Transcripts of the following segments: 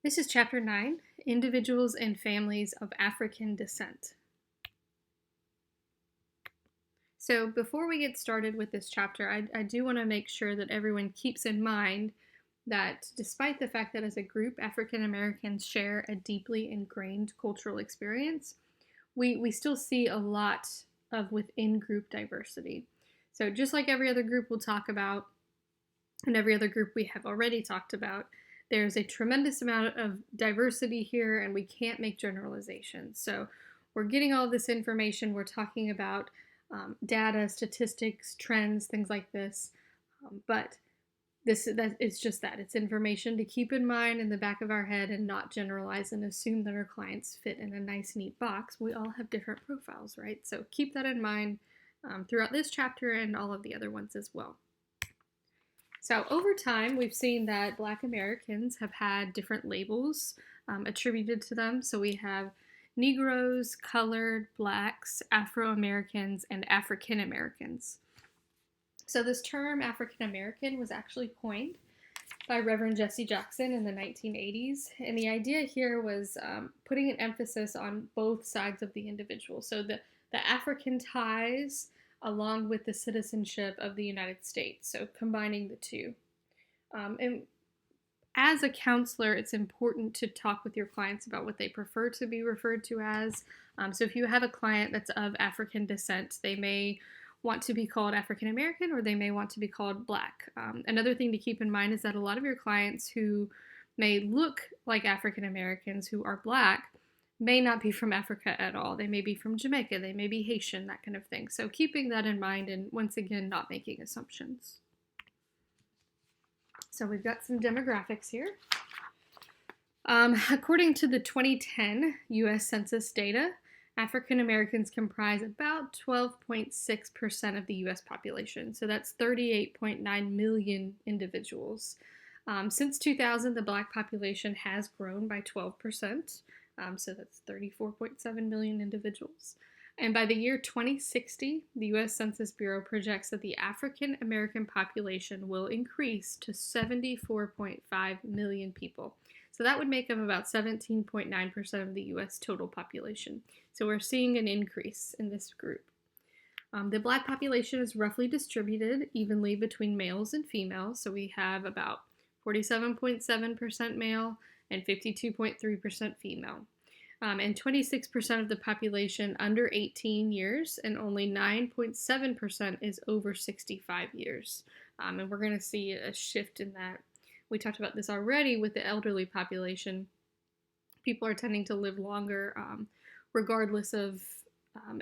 This is Chapter 9, Individuals and Families of African Descent. So before we get started with this chapter, I do want to make sure that everyone keeps in mind that despite the fact that as a group, African Americans share a deeply ingrained cultural experience, we still see a lot of within-group diversity. So just like every other group we'll talk about, and every other group we have already talked about, there's a tremendous amount of diversity here, and we can't make generalizations. So we're getting all this information. We're talking about data, statistics, trends, things like this. But it's just that. It's information to keep in mind in the back of our head and not generalize and assume that our clients fit in a nice, neat box. We all have different profiles, right? So keep that in mind throughout this chapter and all of the other ones as well. So over time, we've seen that Black Americans have had different labels attributed to them. So we have Negroes, colored, Blacks, Afro-Americans, and African Americans. So this term African American was actually coined by Reverend Jesse Jackson in the 1980s. And the idea here was putting an emphasis on both sides of the individual. So the African ties along with the citizenship of the United States, so combining the two. And as a counselor, it's important to talk with your clients about what they prefer to be referred to as. So if you have a client that's of African descent, they may want to be called African American or they may want to be called Black. Another thing to keep in mind is that a lot of your clients who may look like African Americans who are Black may not be from Africa at all. They may be from Jamaica, they may be Haitian, that kind of thing. So keeping that in mind and once again, not making assumptions. So we've got some demographics here. According to the 2010 U.S. Census data, African Americans comprise about 12.6% of the U.S. population. So that's 38.9 million individuals. Since 2000, the Black population has grown by 12%. So that's 34.7 million individuals. And by the year 2060, the U.S. Census Bureau projects that the African American population will increase to 74.5 million people. So that would make up about 17.9% of the U.S. total population. So we're seeing an increase in this group. The Black population is roughly distributed evenly between males and females. So we have about 47.7% male and 52.3% female. And 26% of the population under 18 years, and only 9.7% is over 65 years. And we're going to see a shift in that. We talked about this already with the elderly population. People are tending to live longer regardless of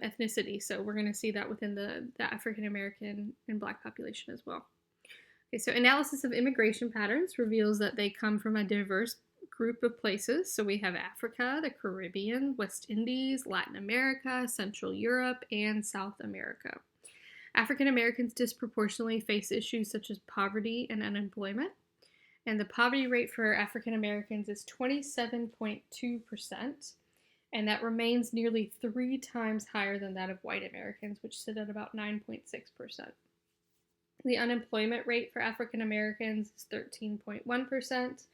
ethnicity. So we're going to see that within the African American and Black population as well. Okay, so analysis of immigration patterns reveals that they come from a diverse group of places. So we have Africa, the Caribbean, West Indies, Latin America, Central Europe, and South America. African Americans disproportionately face issues such as poverty and unemployment. And the poverty rate for African Americans is 27.2%. And that remains nearly 3 times higher than that of white Americans, which sit at about 9.6%. The unemployment rate for African Americans is 13.1%,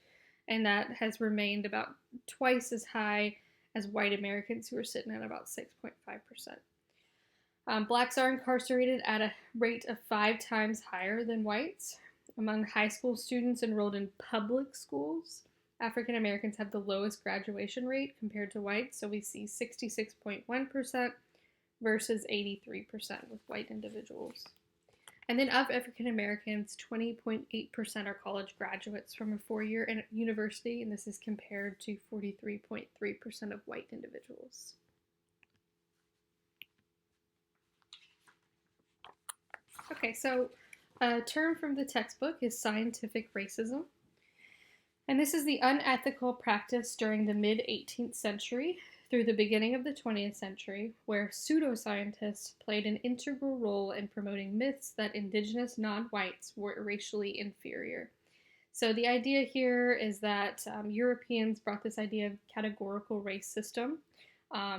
and that has remained about twice as high as white Americans, who are sitting at about 6.5%. Blacks are incarcerated at a rate of 5 times higher than whites. Among high school students enrolled in public schools, African Americans have the lowest graduation rate compared to whites, so we see 66.1% versus 83% with white individuals. And then of African Americans, 20.8% are college graduates from a 4-year university, and this is compared to 43.3% of white individuals. Okay, so a term from the textbook is scientific racism. And this is the unethical practice during the mid-18th century through the beginning of the 20th century, where pseudoscientists played an integral role in promoting myths that indigenous non-whites were racially inferior. So the idea here is that Europeans brought this idea of categorical race system.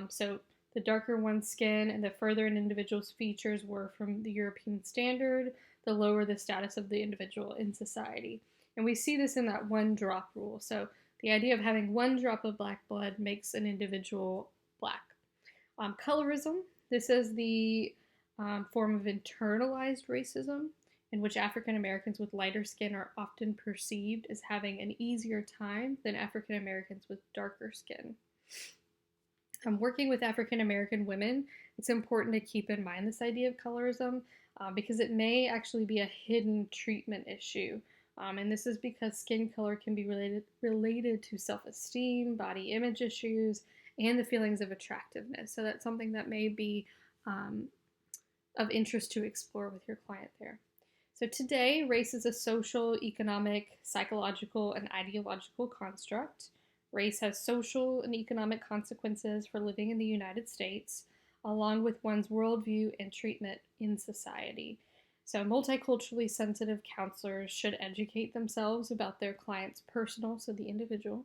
So the darker one's skin and the further an individual's features were from the European standard, the lower the status of the individual in society. And we see this in that one drop rule. So the idea of having one drop of black blood makes an individual black. Colorism, this is the form of internalized racism in which African Americans with lighter skin are often perceived as having an easier time than African Americans with darker skin. Working with African American women, it's important to keep in mind this idea of colorism because it may actually be a hidden treatment issue. And this is because skin color can be related to self-esteem, body image issues, and the feelings of attractiveness. So that's something that may be of interest to explore with your client there. So today, race is a social, economic, psychological, and ideological construct. Race has social and economic consequences for living in the United States, along with one's worldview and treatment in society. So multiculturally sensitive counselors should educate themselves about their client's personal, so the individual,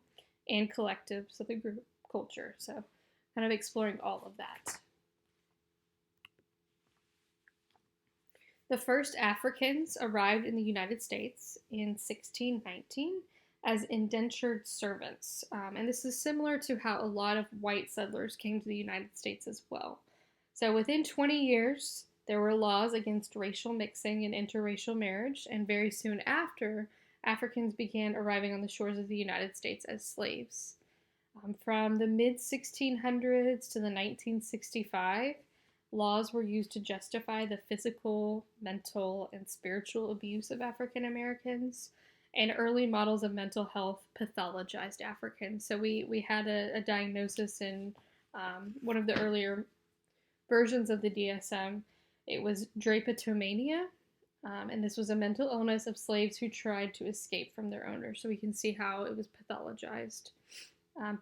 and collective, so the group culture. So kind of exploring all of that. The first Africans arrived in the United States in 1619 as indentured servants. And this is similar to how a lot of white settlers came to the United States as well. So within 20 years, there were laws against racial mixing and interracial marriage, and very soon after, Africans began arriving on the shores of the United States as slaves. From the mid-1600s to the 1965, laws were used to justify the physical, mental, and spiritual abuse of African Americans, and early models of mental health pathologized Africans. So we had a diagnosis in one of the earlier versions of the DSM. It was drapetomania, and this was a mental illness of slaves who tried to escape from their owners. So we can see how it was pathologized.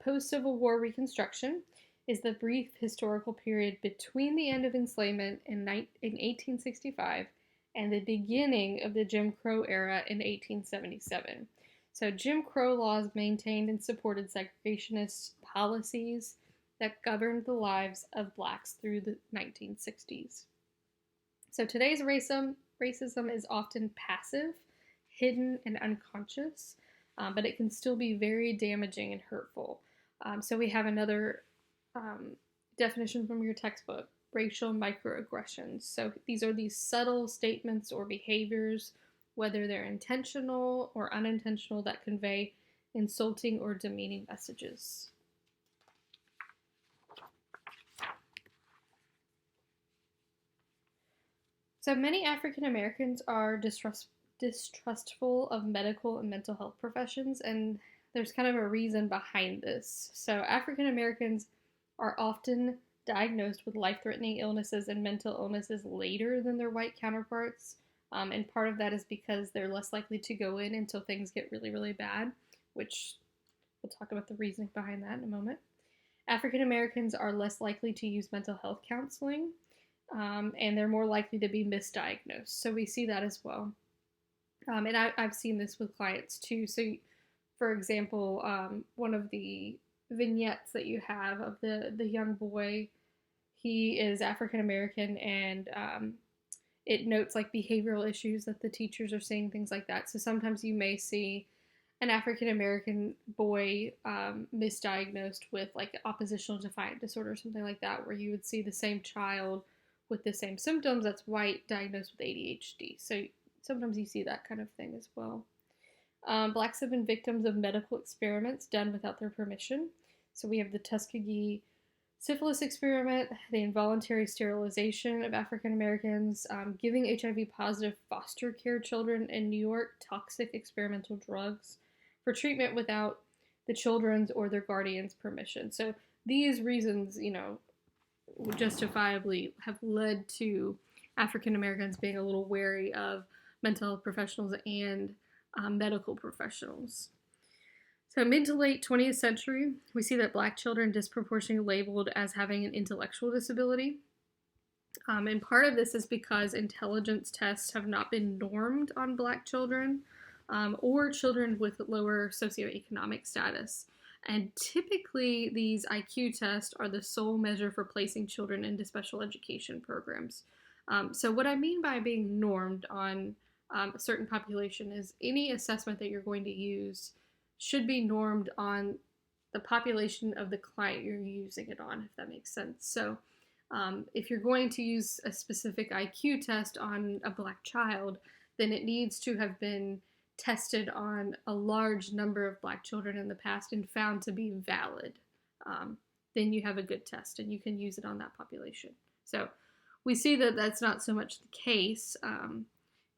Post-Civil War Reconstruction is the brief historical period between the end of enslavement in 1865 and the beginning of the Jim Crow era in 1877. So Jim Crow laws maintained and supported segregationist policies that governed the lives of blacks through the 1960s. So today's racism is often passive, hidden, and unconscious, but it can still be very damaging and hurtful. So we have another definition from your textbook, racial microaggressions. So these are these subtle statements or behaviors, whether they're intentional or unintentional, that convey insulting or demeaning messages. So many African Americans are distrustful of medical and mental health professions, and there's kind of a reason behind this. So African Americans are often diagnosed with life-threatening illnesses and mental illnesses later than their white counterparts, and part of that is because they're less likely to go in until things get really, really bad, which we'll talk about the reasoning behind that in a moment. African Americans are less likely to use mental health counseling, and they're more likely to be misdiagnosed. So we see that as well. And I've seen this with clients too. So, for example, one of the vignettes that you have of the young boy, he is African American, and it notes like behavioral issues that the teachers are seeing, things like that. So sometimes you may see an African American boy misdiagnosed with like oppositional defiant disorder or something like that, where you would see the same child with the same symptoms that's white diagnosed with ADHD. So sometimes you see that kind of thing as well. Blacks have been victims of medical experiments done without their permission. So we have the Tuskegee syphilis experiment, the involuntary sterilization of African Americans, giving HIV positive foster care children in New York toxic experimental drugs for treatment without the children's or their guardians' permission. So these reasons, justifiably have led to African Americans being a little wary of mental health professionals and medical professionals. So mid to late 20th century, we see that black children disproportionately labeled as having an intellectual disability. And part of this is because intelligence tests have not been normed on black children or children with lower socioeconomic status. And typically, these IQ tests are the sole measure for placing children into special education programs. So what I mean by being normed on a certain population is any assessment that you're going to use should be normed on the population of the client you're using it on, if that makes sense. So if you're going to use a specific IQ test on a Black child, then it needs to have been tested on a large number of Black children in the past and found to be valid. Then you have a good test and you can use it on that population. So we see that that's not so much the case,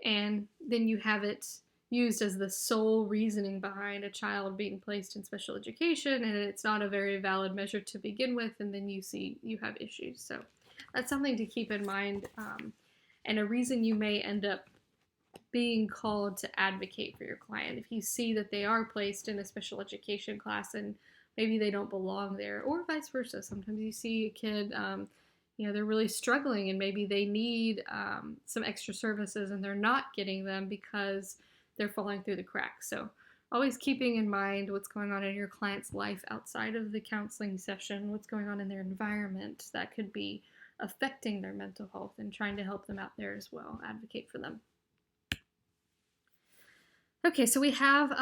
and then you have it used as the sole reasoning behind a child being placed in special education, and it's not a very valid measure to begin with, and then you see you have issues. So that's something to keep in mind, and a reason you may end up being called to advocate for your client. If you see that they are placed in a special education class and maybe they don't belong there, or vice versa. Sometimes you see a kid, they're really struggling and maybe they need some extra services and they're not getting them because they're falling through the cracks. So always keeping in mind what's going on in your client's life outside of the counseling session, what's going on in their environment that could be affecting their mental health, and trying to help them out there as well, advocate for them. Okay, so we have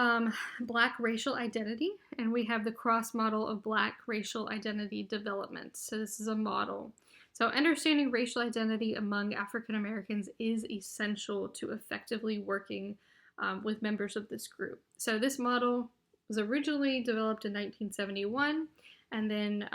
Black racial identity, and we have the cross model of Black racial identity development. So this is a model. So understanding racial identity among African Americans is essential to effectively working with members of this group. So this model was originally developed in 1971, and then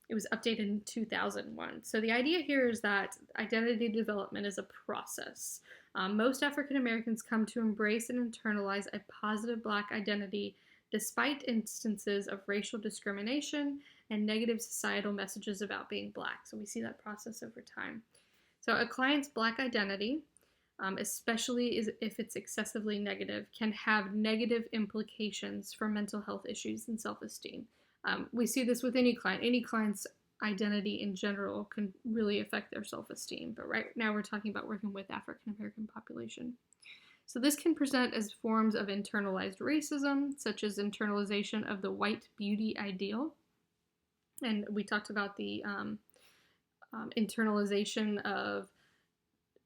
it was updated in 2001. So the idea here is that identity development is a process. Most African Americans come to embrace and internalize a positive Black identity despite instances of racial discrimination and negative societal messages about being Black. So we see that process over time. So a client's Black identity, especially if it's excessively negative, can have negative implications for mental health issues and self-esteem. We see this with any client. Any client's identity in general can really affect their self-esteem, but right now we're talking about working with African American population. So this can present as forms of internalized racism, such as internalization of the white beauty ideal, and we talked about the internalization of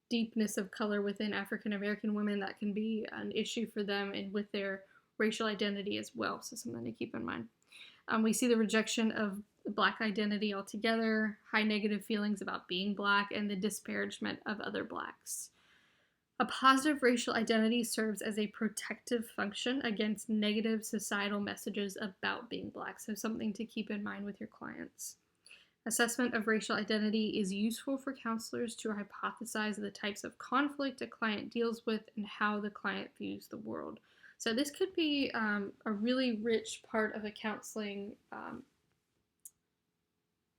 deepness of color within African American women. That can be an issue for them and with their racial identity as well, so something to keep in mind. We see the rejection of Black identity altogether, high negative feelings about being Black, and the disparagement of other Blacks. A positive racial identity serves as a protective function against negative societal messages about being Black, so something to keep in mind with your clients. Assessment of racial identity is useful for counselors to hypothesize the types of conflict a client deals with and how the client views the world. So this could be a really rich part of a counseling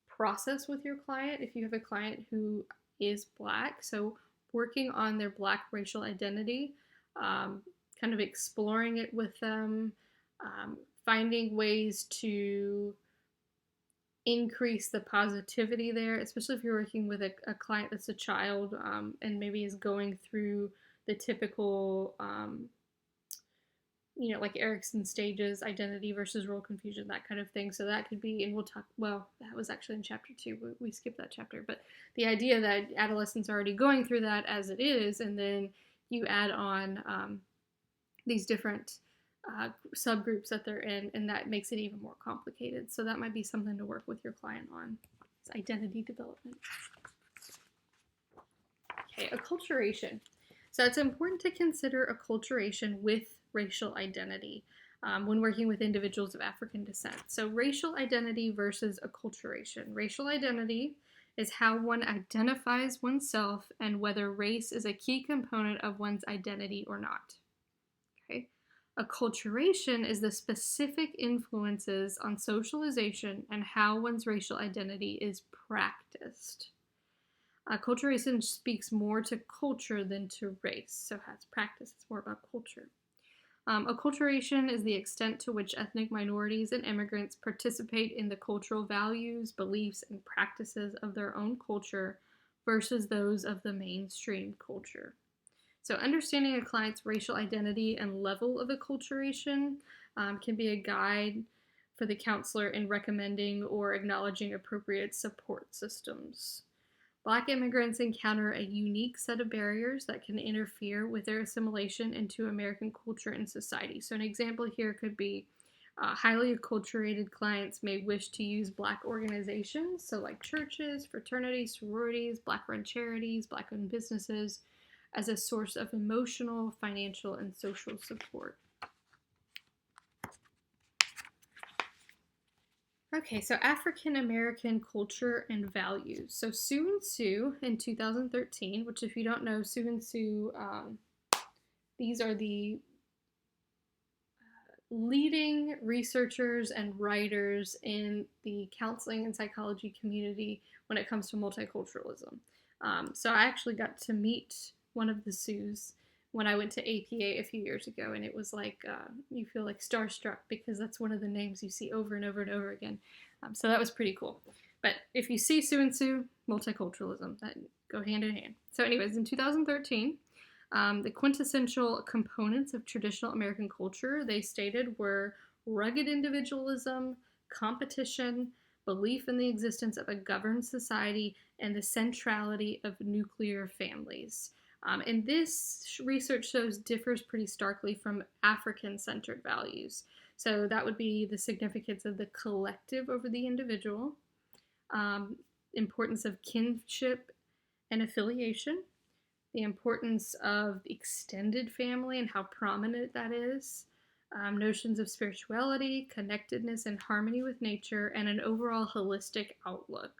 process with your client if you have a client who is Black. So working on their Black racial identity, kind of exploring it with them, finding ways to increase the positivity there, especially if you're working with a client that's a child and maybe is going through the typical like Erikson stages, identity versus role confusion, that kind of thing. So that could be, and we'll talk, well, that was actually in chapter 2. We skipped that chapter. But the idea that adolescents are already going through that as it is, and then you add on these different subgroups that they're in, and that makes it even more complicated. So that might be something to work with your client on. It's identity development. Okay, acculturation. So it's important to consider acculturation with racial identity when working with individuals of African descent. So racial identity versus acculturation. Racial identity is how one identifies oneself and whether race is a key component of one's identity or not. Okay. Acculturation is the specific influences on socialization and how one's racial identity is practiced. Acculturation speaks more to culture than to race, so has practice. It's more about culture. Acculturation is the extent to which ethnic minorities and immigrants participate in the cultural values, beliefs, and practices of their own culture versus those of the mainstream culture. So understanding a client's racial identity and level of acculturation can be a guide for the counselor in recommending or acknowledging appropriate support systems. Black immigrants encounter a unique set of barriers that can interfere with their assimilation into American culture and society. So, an example here could be highly acculturated clients may wish to use Black organizations, so like churches, fraternities, sororities, Black run charities, Black owned businesses, as a source of emotional, financial, and social support. Okay, so African American culture and values. So Sue and Sue in 2013, which if you don't know, Sue and Sue, these are the leading researchers and writers in the counseling and psychology community when it comes to multiculturalism. So I actually got to meet one of the Sues when I went to APA a few years ago, and it was like you feel like starstruck because that's one of the names you see over and over and over again. So that was pretty cool. But if you see Sue and Sue, multiculturalism, that go hand in hand. So anyways, in 2013, the quintessential components of traditional American culture, they stated, were rugged individualism, competition, belief in the existence of a governed society, and the centrality of nuclear families. And this research shows differs pretty starkly from African-centered values. So that would be the significance of the collective over the individual, importance of kinship and affiliation, the importance of the extended family and how prominent that is, notions of spirituality, connectedness and harmony with nature, and an overall holistic outlook.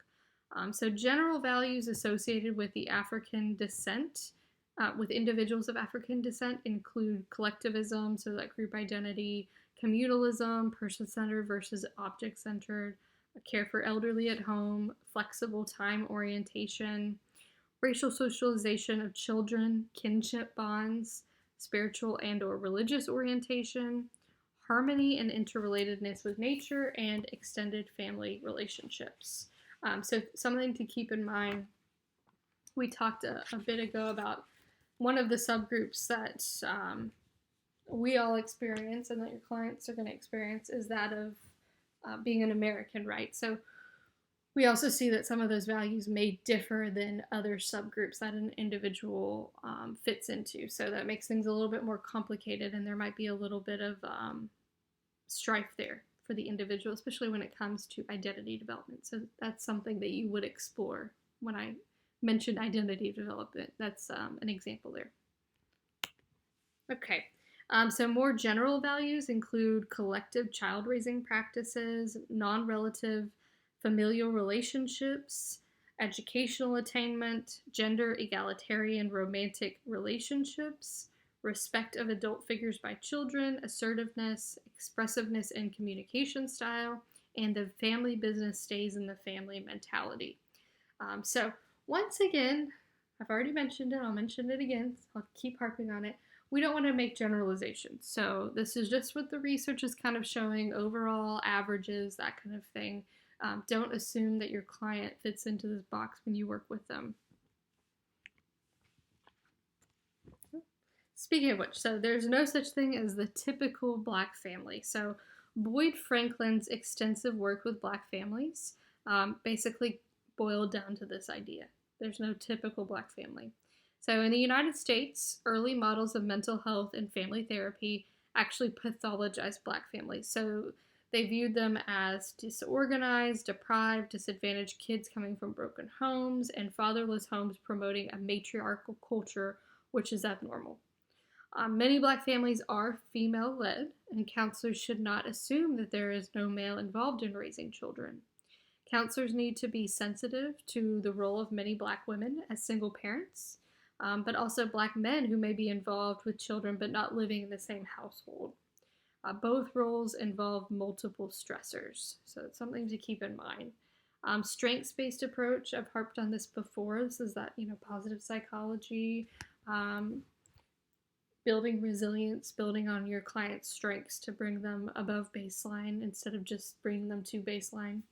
So general values associated with the African descent, with individuals of African descent, include collectivism, so that group identity, communalism, person-centered versus object-centered, care for elderly at home, flexible time orientation, racial socialization of children, kinship bonds, spiritual and or religious orientation, harmony and interrelatedness with nature, and extended family relationships. So something to keep in mind, we talked a bit ago about one of the subgroups that we all experience and that your clients are going to experience is that of being an American, right? So we also see that some of those values may differ than other subgroups that an individual fits into. So that makes things a little bit more complicated, and there might be a little bit of strife there for the individual, especially when it comes to identity development. So that's something that you would explore when I mentioned identity development. That's an example there. Okay, so more general values include collective child raising practices, non-relative familial relationships, educational attainment, gender egalitarian romantic relationships, respect of adult figures by children, assertiveness, expressiveness in communication style, and the family business stays in the family mentality. So once again, I've already mentioned it, I'll mention it again, I'll keep harping on it. We don't want to make generalizations. So this is just what the research is kind of showing, overall averages, that kind of thing. Don't assume that your client fits into this box when you work with them. Speaking of which, so there's no such thing as the typical Black family. So Boyd Franklin's extensive work with Black families basically boiled down to this idea. There's no typical Black family. So in the United States, early models of mental health and family therapy actually pathologized Black families. So they viewed them as disorganized, deprived, disadvantaged kids coming from broken homes, and fatherless homes promoting a matriarchal culture, which is abnormal. Many Black families are female-led, and counselors should not assume that there is no male involved in raising children. Counselors need to be sensitive to the role of many Black women as single parents, but also Black men who may be involved with children but not living in the same household. Both roles involve multiple stressors, so it's something to keep in mind. Strengths-based approach, I've harped on this before. This is that, positive psychology, building resilience, building on your client's strengths to bring them above baseline instead of just bringing them to baseline.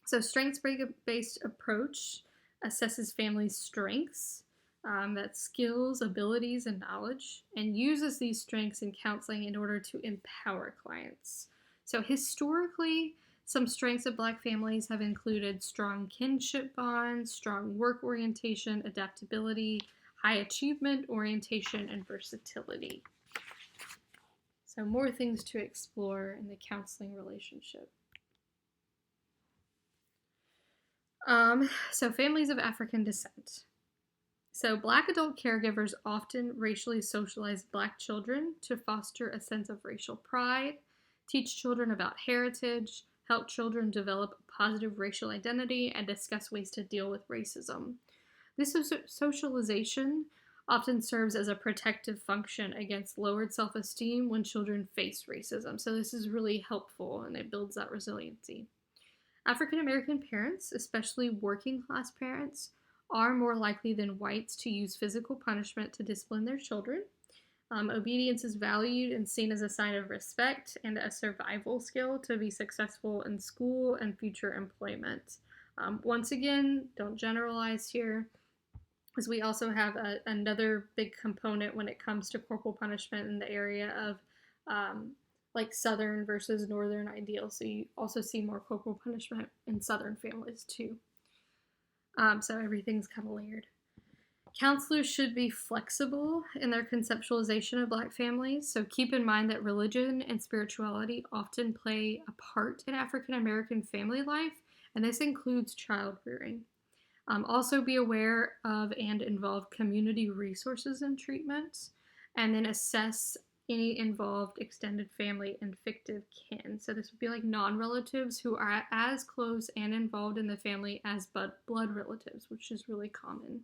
So strengths-based approach assesses families' strengths, that's skills, abilities, and knowledge, and uses these strengths in counseling in order to empower clients. So historically, Some strengths of Black families have included strong kinship bonds, strong work orientation, adaptability, high achievement orientation, and versatility. So more things to explore in the counseling relationship. So families of African descent. So Black adult caregivers often racially socialize Black children to foster a sense of racial pride, teach children about heritage, help children develop a positive racial identity, and discuss ways to deal with racism. This socialization often serves as a protective function against lowered self-esteem when children face racism. So this is really helpful, and it builds that resiliency. African American parents, especially working class parents, are more likely than whites to use physical punishment to discipline their children. Obedience is valued and seen as a sign of respect and a survival skill to be successful in school and future employment. Once again, don't generalize here, because we also have another big component when it comes to corporal punishment in the area of like Southern versus Northern ideals. So you also see more corporal punishment in Southern families too. So everything's kind of layered. Counselors should be flexible in their conceptualization of Black families. So keep in mind that religion and spirituality often play a part in African American family life, and this includes child rearing. Also be aware of and involve community resources and treatments, and then assess any involved extended family and fictive kin. So this would be like non-relatives who are as close and involved in the family as blood relatives, which is really common.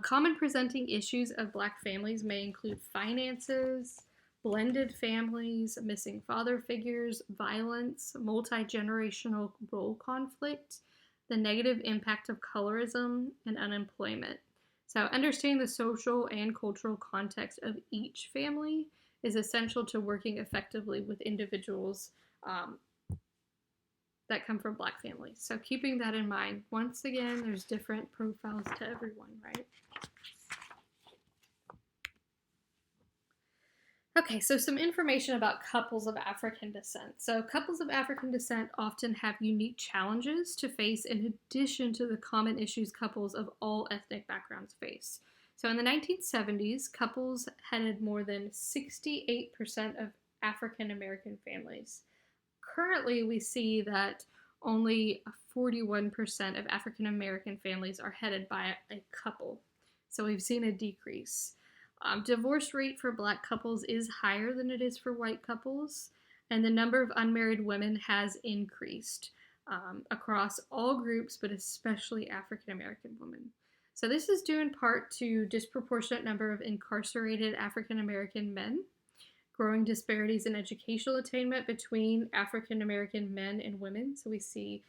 Common presenting issues of Black families may include finances, blended families, missing father figures, violence, multi-generational role conflict, the negative impact of colorism, and unemployment. So understanding the social and cultural context of each family is essential to working effectively with individuals that come from Black families. So keeping that in mind, once again, there's different profiles to everyone, right? Okay, so some information about couples of African descent. So couples of African descent often have unique challenges to face in addition to the common issues couples of all ethnic backgrounds face. So in the 1970s, couples headed more than 68% of African American families. Currently, we see that only 41% of African American families are headed by a couple. So we've seen a decrease. Divorce rate for Black couples is higher than it is for white couples, and the number of unmarried women has increased across all groups, but especially African American women. So this is due in part to disproportionate number of incarcerated African American men, growing disparities in educational attainment between African American men and women. So we see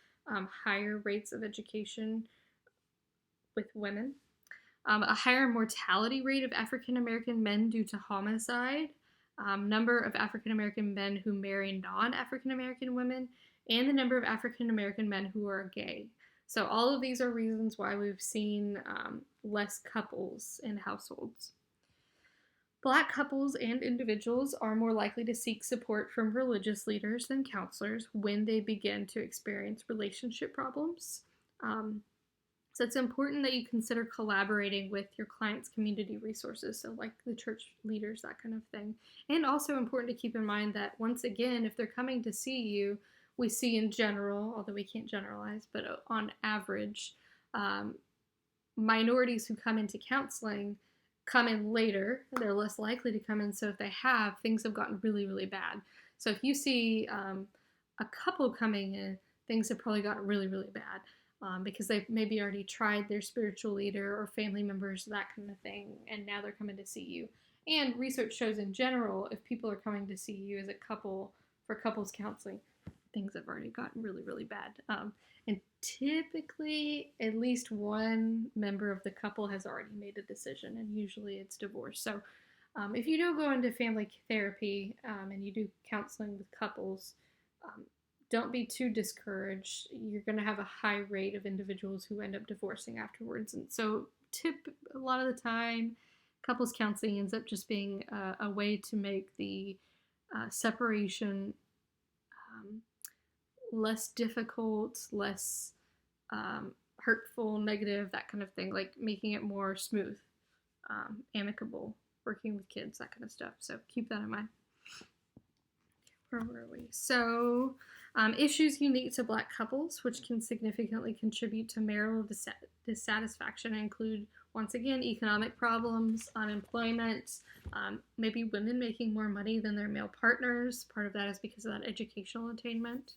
higher rates of education with women. A higher mortality rate of African American men due to homicide, number of African American men who marry non-African American women, and the number of African American men who are gay. So all of these are reasons why we've seen less couples in households. Black couples and individuals are more likely to seek support from religious leaders than counselors when they begin to experience relationship problems. So it's important that you consider collaborating with your client's community resources, so like the church leaders, that kind of thing. And also important to keep in mind that, once again, if they're coming to see you, we see in general, although we can't generalize, but on average, minorities who come into counseling come in later. They're less likely to come in, so if they have, things have gotten really, really bad. So if you see a couple coming in, things have probably gotten really, really bad. Because they've maybe already tried their spiritual leader or family members, that kind of thing, and now they're coming to see you. And research shows in general, if people are coming to see you as a couple for couples counseling, things have already gotten really, really bad. And typically, at least one member of the couple has already made a decision, and usually it's divorce. So if you do go into family therapy and you do counseling with couples, don't be too discouraged. You're going to have a high rate of individuals who end up divorcing afterwards. And so a lot of the time, couples counseling ends up just being a way to make the separation less difficult, less hurtful, negative, that kind of thing, like making it more smooth, amicable, working with kids, that kind of stuff. So keep that in mind. Where were we? So, issues unique to Black couples, which can significantly contribute to marital dissatisfaction, include, once again, economic problems, unemployment, maybe women making more money than their male partners. Part of that is because of that educational attainment.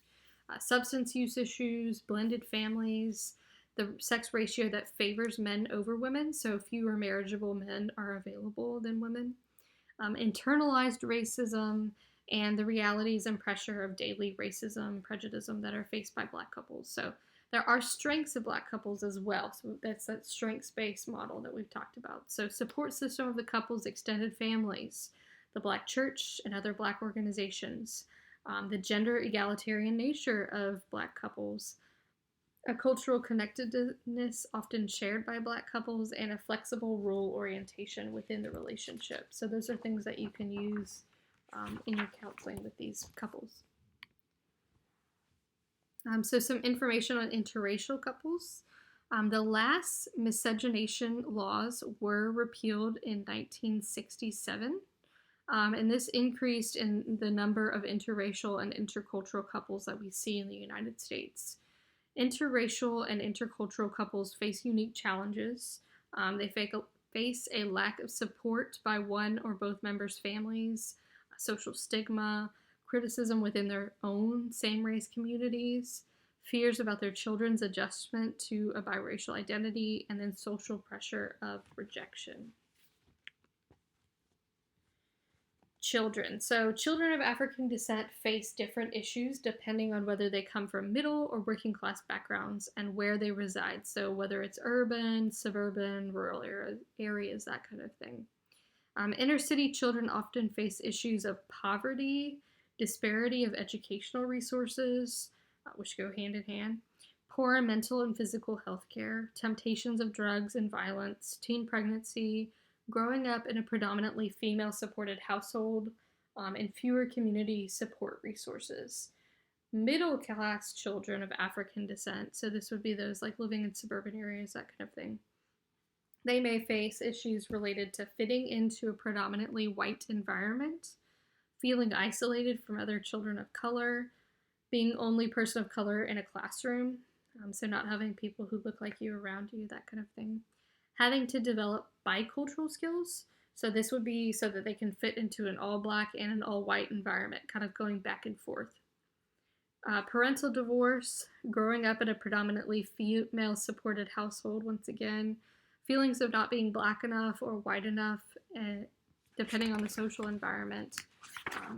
Substance use issues, blended families, the sex ratio that favors men over women, so fewer marriageable men are available than women. Internalized racism, and the realities and pressure of daily racism, prejudice that are faced by Black couples. So there are strengths of Black couples as well. So that's that strengths-based model that we've talked about. So support system of the couples, extended families, the Black church and other Black organizations, the gender egalitarian nature of Black couples, a cultural connectedness often shared by Black couples, and a flexible role orientation within the relationship. So those are things that you can use in your counseling with these couples. So some information on interracial couples. The last miscegenation laws were repealed in 1967. And this increased in the number of interracial and intercultural couples that we see in the United States. Interracial and intercultural couples face unique challenges. They face a lack of support by one or both members' families, social stigma, criticism within their own same-race communities, fears about their children's adjustment to a biracial identity, and then social pressure of rejection. Children. So children of African descent face different issues depending on whether they come from middle or working class backgrounds and where they reside. So whether it's urban, suburban, rural areas, that kind of thing. Inner city children often face issues of poverty, disparity of educational resources, which go hand in hand, poor mental and physical health care, temptations of drugs and violence, teen pregnancy, growing up in a predominantly female-supported household, and fewer community support resources. Middle-class children of African descent, so this would be those like living in suburban areas, that kind of thing, they may face issues related to fitting into a predominantly white environment, feeling isolated from other children of color, being only person of color in a classroom, so not having people who look like you around you, that kind of thing. Having to develop bicultural skills, so this would be so that they can fit into an all-Black and an all-white environment, kind of going back and forth. Parental divorce, growing up in a predominantly female-supported household, once again, feelings of not being Black enough or white enough, depending on the social environment.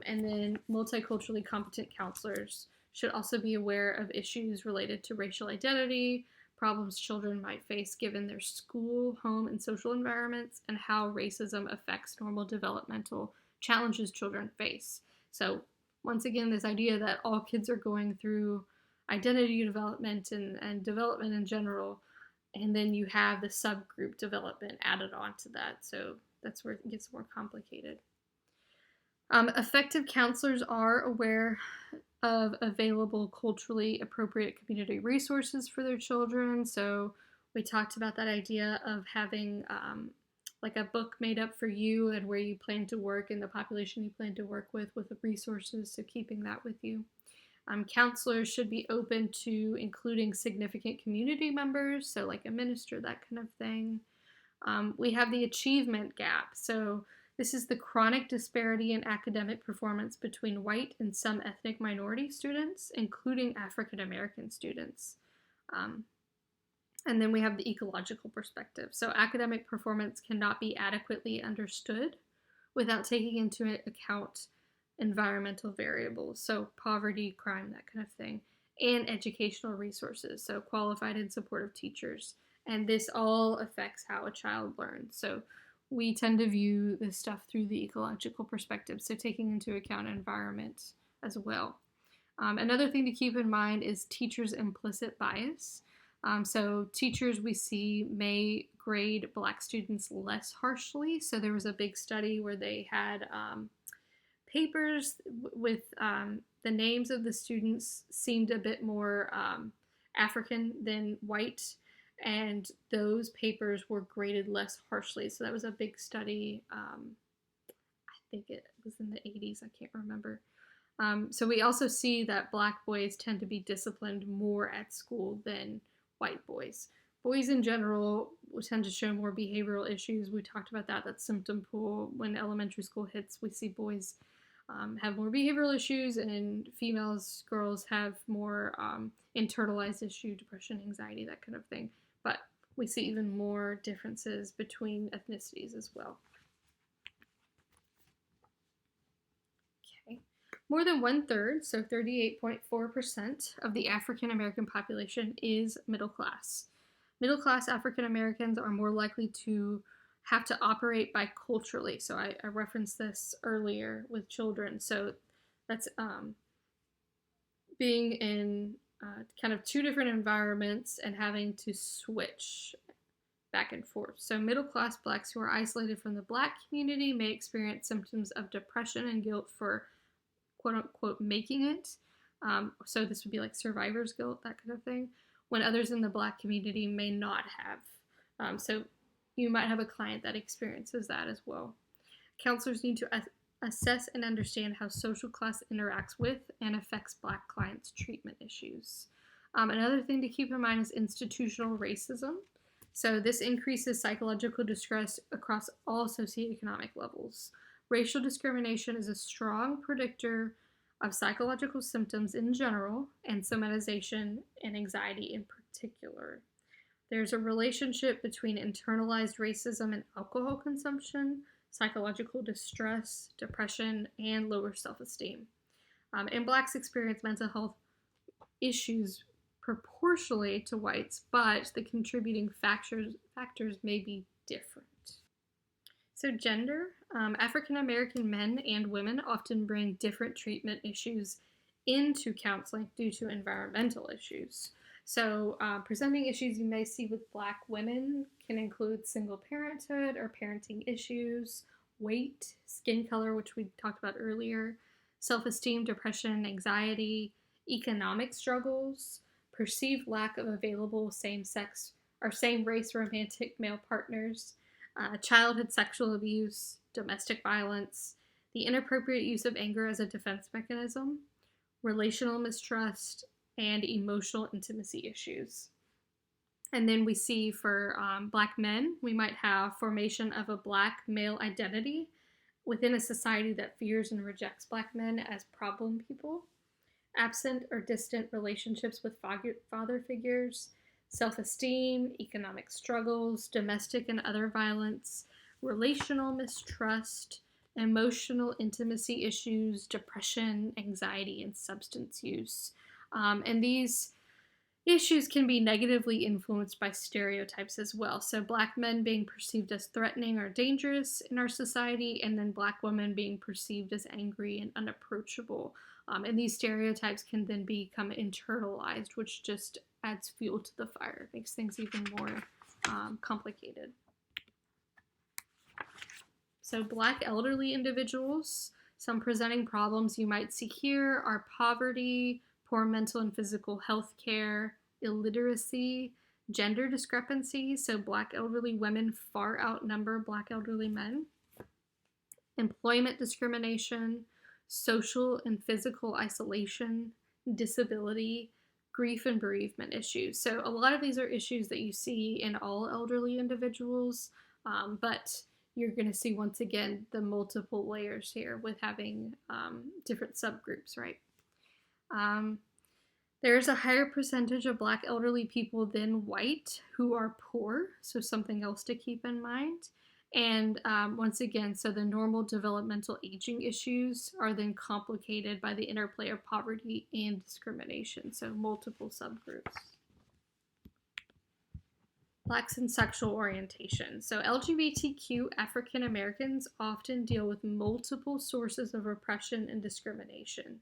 And then multiculturally competent counselors should also be aware of issues related to racial identity, problems children might face given their school, home, and social environments, and how racism affects normal developmental challenges children face. So once again, this idea that all kids are going through identity development and development in general, and then you have the subgroup development added on to that. So that's where it gets more complicated. Effective counselors are aware of available culturally appropriate community resources for their children. So we talked about that idea of having like a book made up for you and where you plan to work and the population you plan to work with the resources, so keeping that with you. Counselors should be open to including significant community members, so like a minister, that kind of thing. We have the achievement gap. So this is the chronic disparity in academic performance between white and some ethnic minority students, including African American students. And then we have the ecological perspective. So academic performance cannot be adequately understood without taking into account environmental variables, so poverty, crime, that kind of thing, and educational resources, so qualified and supportive teachers. And this all affects how a child learns. So we tend to view this stuff through the ecological perspective, so taking into account environment as well. Another thing to keep in mind is teachers' implicit bias. So teachers we see may grade Black students less harshly. So there was a big study where they had papers with The names of the students seemed a bit more African than white, and those papers were graded less harshly. So that was a big study. I think it was in the 80s. I can't remember. So we also see that black boys tend to be disciplined more at school than white boys. Boys in general tend to show more behavioral issues. We talked about that symptom pool. When elementary school hits, we see boys have more behavioral issues, and girls have more internalized issue, depression, anxiety, that kind of thing. But we see even more differences between ethnicities as well. Okay. More than 1/3, so 38.4% of the African American population is middle class. Middle class African Americans are more likely to have to operate biculturally. So I referenced this earlier with children. So that's being in kind of two different environments and having to switch back and forth. So middle class blacks who are isolated from the black community may experience symptoms of depression and guilt for quote unquote making it. So this would be like survivor's guilt, that kind of thing, when others in the black community may not have. So you might have a client that experiences that as well. Counselors need to assess and understand how social class interacts with and affects black clients' treatment issues. Another thing to keep in mind is institutional racism. So this increases psychological distress across all socioeconomic levels. Racial discrimination is a strong predictor of psychological symptoms in general and somatization and anxiety in particular. There's a relationship between internalized racism and alcohol consumption, psychological distress, depression, and lower self-esteem. And blacks experience mental health issues proportionally to whites, but the contributing factors may be different. So gender, African American men and women often bring different treatment issues into counseling due to environmental issues. So presenting issues you may see with black women can include single parenthood or parenting issues, weight, skin color, which we talked about earlier, self-esteem, depression, anxiety, economic struggles, perceived lack of available same-sex or same-race romantic male partners, childhood sexual abuse, domestic violence, the inappropriate use of anger as a defense mechanism, relational mistrust, and emotional intimacy issues. And then we see for black men, we might have formation of a black male identity within a society that fears and rejects black men as problem people, absent or distant relationships with father figures, self-esteem, economic struggles, domestic and other violence, relational mistrust, emotional intimacy issues, depression, anxiety, and substance use. And these issues can be negatively influenced by stereotypes as well. So black men being perceived as threatening or dangerous in our society, and then black women being perceived as angry and unapproachable. And these stereotypes can then become internalized, which just adds fuel to the fire, makes things even more complicated. So black elderly individuals, some presenting problems you might see here are poverty, poor mental and physical health care, illiteracy, gender discrepancy, so black elderly women far outnumber black elderly men, employment discrimination, social and physical isolation, disability, grief and bereavement issues. So a lot of these are issues that you see in all elderly individuals, but you're going to see once again the multiple layers here with having different subgroups, right? There's a higher percentage of black elderly people than white who are poor, so something else to keep in mind. And once again, so the normal developmental aging issues are then complicated by the interplay of poverty and discrimination, so multiple subgroups. Blacks and sexual orientation. So LGBTQ African Americans often deal with multiple sources of oppression and discrimination.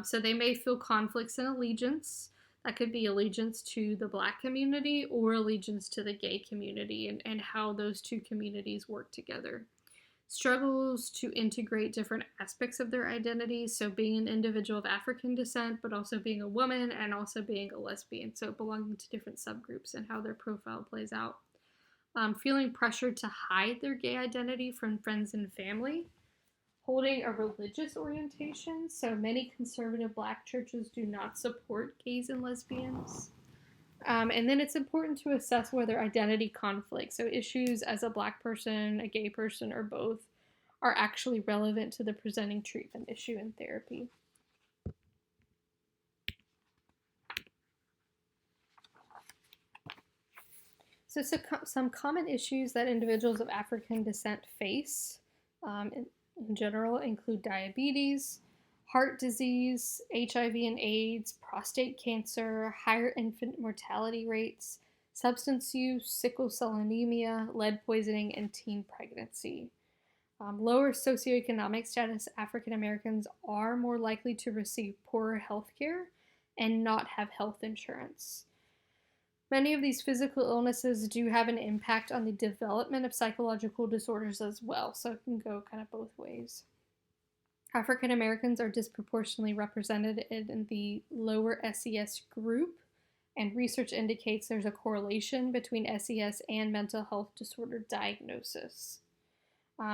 So they may feel conflicts in allegiance. That could be allegiance to the black community or allegiance to the gay community, and how those two communities work together. struggles to integrate different aspects of their identity. So, being an individual of African descent, but also being a woman and also being a lesbian. So, belonging to different subgroups and how their profile plays out. Feeling pressured to hide their gay identity from friends and family. Holding a religious orientation. So, many conservative Black churches do not support gays and lesbians. And then it's important to assess whether identity conflicts, so issues as a Black person, a gay person, or both, are actually relevant to the presenting treatment issue in therapy. So some common issues that individuals of African descent face in general include diabetes, heart disease, HIV and AIDS, prostate cancer, higher infant mortality rates, substance use, sickle cell anemia, lead poisoning, and teen pregnancy. Lower socioeconomic status African Americans are more likely to receive poorer health care and not have health insurance. Many of these physical illnesses do have an impact on the development of psychological disorders as well, so it can go kind of both ways. African Americans are disproportionately represented in the lower SES group, and research indicates there's a correlation between SES and mental health disorder diagnosis.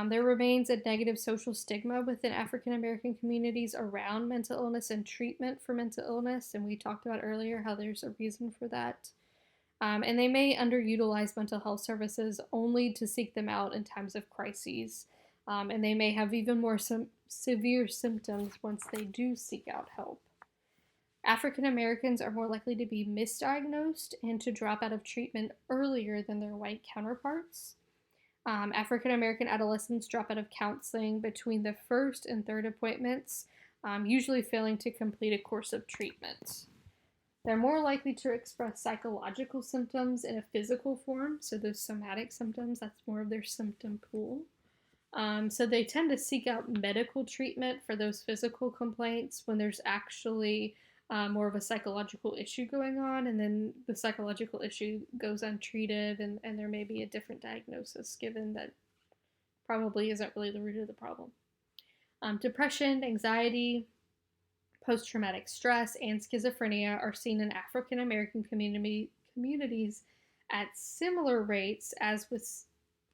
There remains a negative social stigma within African American communities around mental illness and treatment for mental illness, and we talked about earlier how there's a reason for that. And they may underutilize mental health services only to seek them out in times of crises. And they may have even more severe symptoms once they do seek out help. African Americans are more likely to be misdiagnosed and to drop out of treatment earlier than their white counterparts. African American adolescents drop out of counseling between the first and third appointments, usually failing to complete a course of treatment. They're more likely to express psychological symptoms in a physical form, so those somatic symptoms, that's more of their symptom pool. So they tend to seek out medical treatment for those physical complaints when there's actually more of a psychological issue going on, and then the psychological issue goes untreated, and there may be a different diagnosis given that probably isn't really the root of the problem. Depression, anxiety, post-traumatic stress, and schizophrenia are seen in African American communities at similar rates as with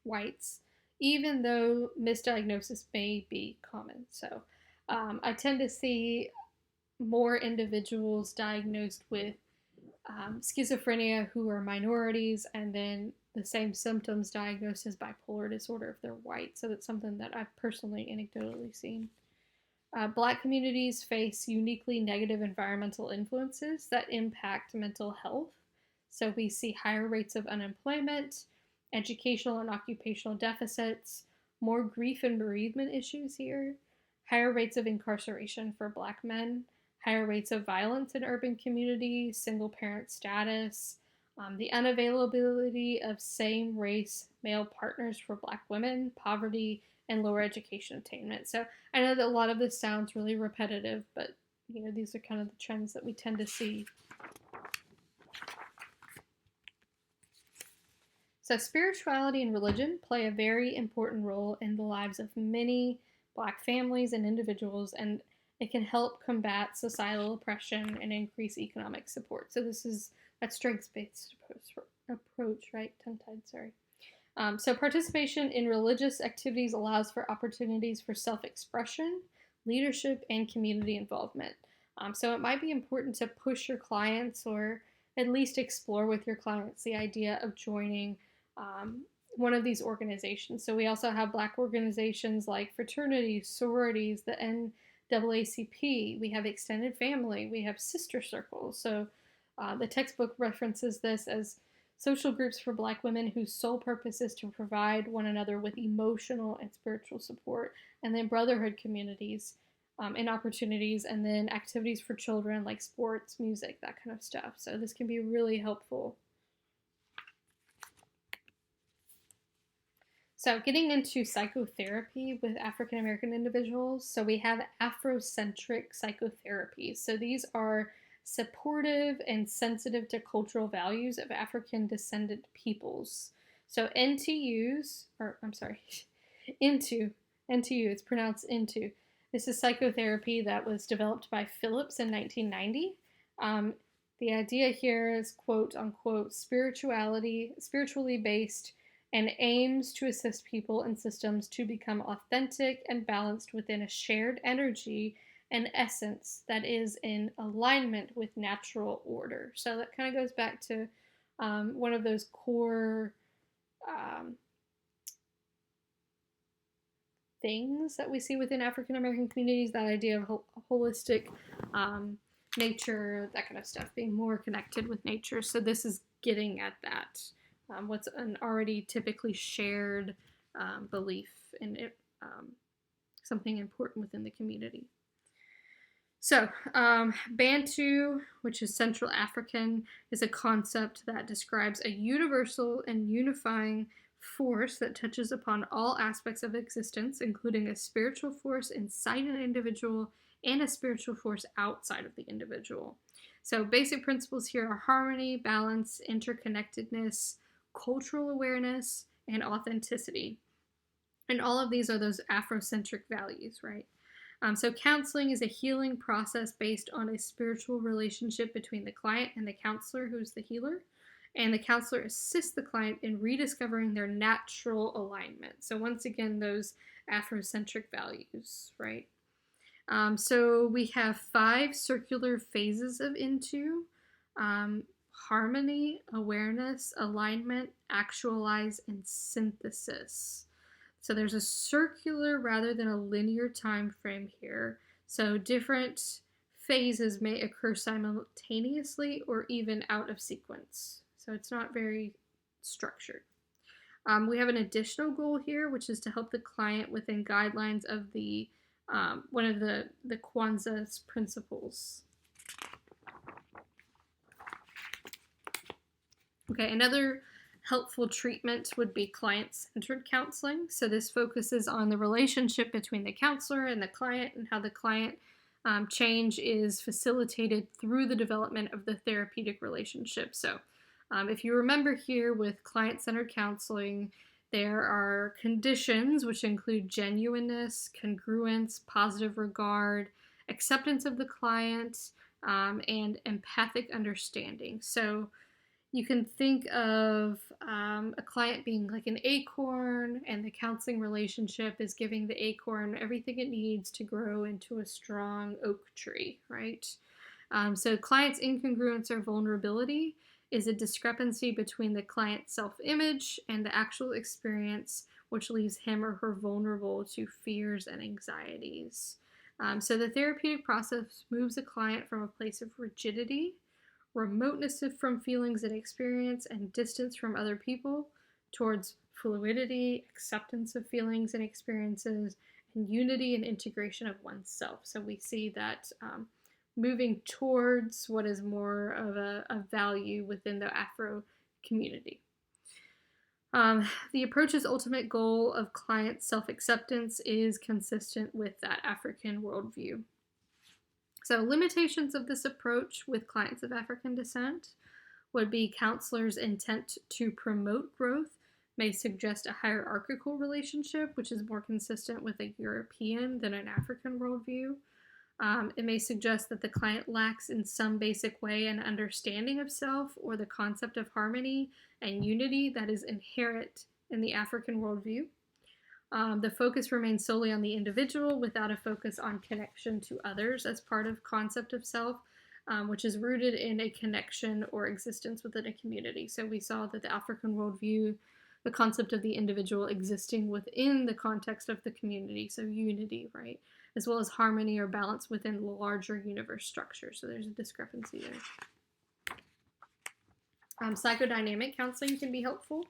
whites, even though misdiagnosis may be common. So I tend to see more individuals diagnosed with schizophrenia who are minorities, and then the same symptoms diagnosed as bipolar disorder if they're white. So that's something that I've personally anecdotally seen. Black communities face uniquely negative environmental influences that impact mental health. So we see higher rates of unemployment, educational and occupational deficits, more grief and bereavement issues here, higher rates of incarceration for Black men, higher rates of violence in urban communities, single parent status, the unavailability of same-race male partners for Black women, poverty, and lower education attainment. So I know that a lot of this sounds really repetitive, but these are kind of the trends that we tend to see. So spirituality and religion play a very important role in the lives of many Black families and individuals, and it can help combat societal oppression and increase economic support. So this is a strengths-based approach, right? Tongue-tied, sorry. So participation in religious activities allows for opportunities for self-expression, leadership, and community involvement. So it might be important to push your clients, or at least explore with your clients the idea of joining one of these organizations. So we also have Black organizations like fraternities, sororities, the NAACP, we have extended family, we have sister circles. So the textbook references this as social groups for Black women whose sole purpose is to provide one another with emotional and spiritual support, and then brotherhood communities and opportunities, and then activities for children like sports, music, that kind of stuff. So this can be really helpful. So getting into psychotherapy with African American individuals, so we have Afrocentric psychotherapy. So these are supportive and sensitive to cultural values of African descendant peoples. So Into, NTU, it's pronounced into. This is psychotherapy that was developed by Phillips in 1990. The idea here is, quote unquote, spiritually based, and aims to assist people and systems to become authentic and balanced within a shared energy and essence that is in alignment with natural order. So that kind of goes back to one of those core things that we see within African American communities, that idea of holistic nature, that kind of stuff, being more connected with nature. So this is getting at that, what's an already typically shared belief in it, something important within the community. So, Bantu, which is Central African, is a concept that describes a universal and unifying force that touches upon all aspects of existence, including a spiritual force inside an individual and a spiritual force outside of the individual. So, basic principles here are harmony, balance, interconnectedness, cultural awareness, and authenticity. And all of these are those Afrocentric values, right? So counseling is a healing process based on a spiritual relationship between the client and the counselor, who's the healer. And the counselor assists the client in rediscovering their natural alignment. So once again, those Afrocentric values, right? So we have 5 circular phases of Into: harmony, awareness, alignment, actualize, and synthesis. So there's a circular rather than a linear time frame here. So different phases may occur simultaneously or even out of sequence. So it's not very structured. We have an additional goal here, which is to help the client within guidelines of the one of the Kwanzaa's principles. Okay, another helpful treatment would be client-centered counseling. So this focuses on the relationship between the counselor and the client, and how the client change is facilitated through the development of the therapeutic relationship. So if you remember here with client-centered counseling, there are conditions which include genuineness, congruence, positive regard, acceptance of the client, and empathic understanding. So you can think of a client being like an acorn, and the counseling relationship is giving the acorn everything it needs to grow into a strong oak tree, right? So client's incongruence or vulnerability is a discrepancy between the client's self-image and the actual experience, which leaves him or her vulnerable to fears and anxieties. So the therapeutic process moves the client from a place of rigidity, remoteness from feelings and experience, and distance from other people, towards fluidity, acceptance of feelings and experiences, and unity and integration of oneself. So we see that moving towards what is more of a value within the Afro community. The approach's ultimate goal of client self-acceptance is consistent with that African worldview. So limitations of this approach with clients of African descent would be counselors' intent to promote growth may suggest a hierarchical relationship, which is more consistent with a European than an African worldview. It may suggest that the client lacks in some basic way an understanding of self or the concept of harmony and unity that is inherent in the African worldview. The focus remains solely on the individual without a focus on connection to others as part of concept of self, which is rooted in a connection or existence within a community. So we saw that the African worldview, the concept of the individual existing within the context of the community, so unity, right, as well as harmony or balance within larger universe structure. So there's a discrepancy there. Psychodynamic counseling can be helpful.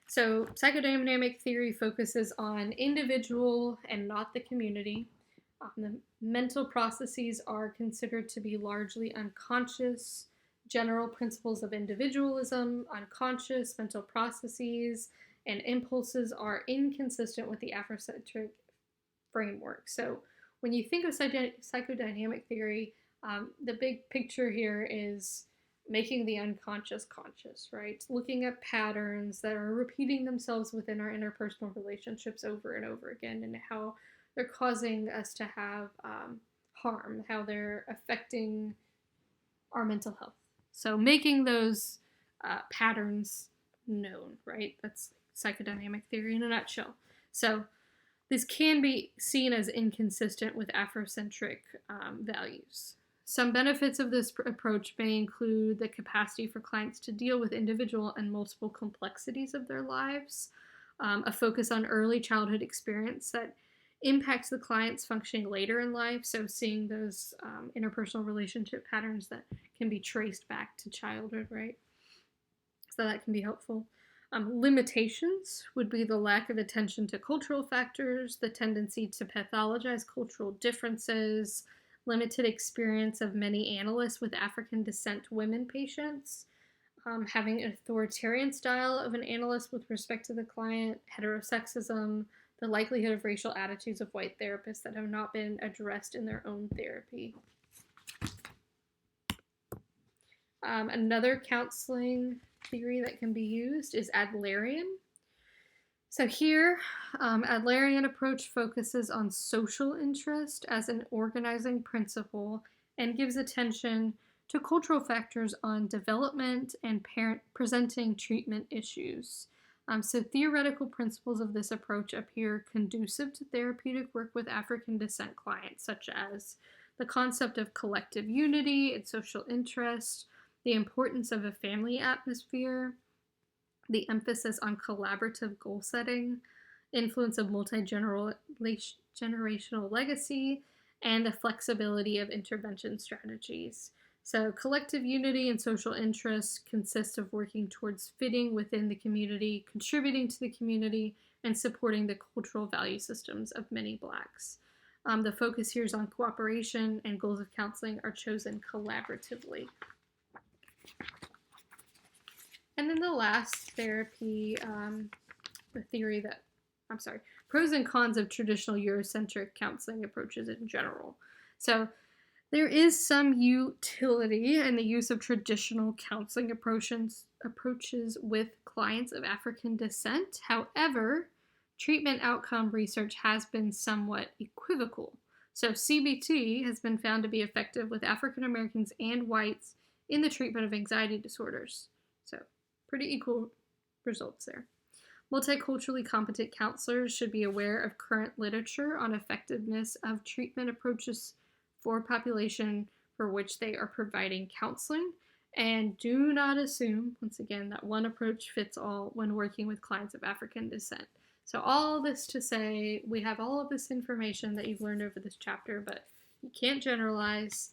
So psychodynamic theory focuses on individual and not the community. The mental processes are considered to be largely unconscious. General principles of individualism, unconscious mental processes, and impulses are inconsistent with the Afrocentric framework. So when you think of psychodynamic theory, the big picture here is making the unconscious conscious, right? Looking at patterns that are repeating themselves within our interpersonal relationships over and over again, and how they're causing us to have harm, how they're affecting our mental health. So making those patterns known, right? That's psychodynamic theory in a nutshell. So this can be seen as inconsistent with Afrocentric values. Some benefits of this approach may include the capacity for clients to deal with individual and multiple complexities of their lives, a focus on early childhood experience that impacts the client's functioning later in life, so seeing those interpersonal relationship patterns that can be traced back to childhood, right? So that can be helpful. Limitations would be the lack of attention to cultural factors, the tendency to pathologize cultural differences, limited experience of many analysts with African descent women patients, having an authoritarian style of an analyst with respect to the client, heterosexism, the likelihood of racial attitudes of white therapists that have not been addressed in their own therapy. Another counseling theory that can be used is Adlerian. So here, Adlerian approach focuses on social interest as an organizing principle and gives attention to cultural factors on development and presenting treatment issues. So theoretical principles of this approach appear conducive to therapeutic work with African descent clients, such as the concept of collective unity and social interest, the importance of a family atmosphere, the emphasis on collaborative goal setting, influence of multi-generational legacy, and the flexibility of intervention strategies. So collective unity and social interest consist of working towards fitting within the community, contributing to the community, and supporting the cultural value systems of many Blacks. The focus here is on cooperation, and goals of counseling are chosen collaboratively. And then the last therapy, pros and cons of traditional Eurocentric counseling approaches in general. So there is some utility in the use of traditional counseling approaches with clients of African descent. However, treatment outcome research has been somewhat equivocal. So CBT has been found to be effective with African Americans and whites in the treatment of anxiety disorders. So pretty equal results there. Multiculturally competent counselors should be aware of current literature on effectiveness of treatment approaches for population for which they are providing counseling, and do not assume, once again, that one approach fits all when working with clients of African descent. So all this to say, we have all of this information that you've learned over this chapter, but you can't generalize.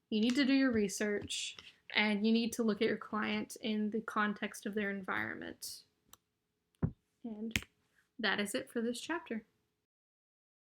You need to do your research, and you need to look at your client in the context of their environment. And that is it for this chapter.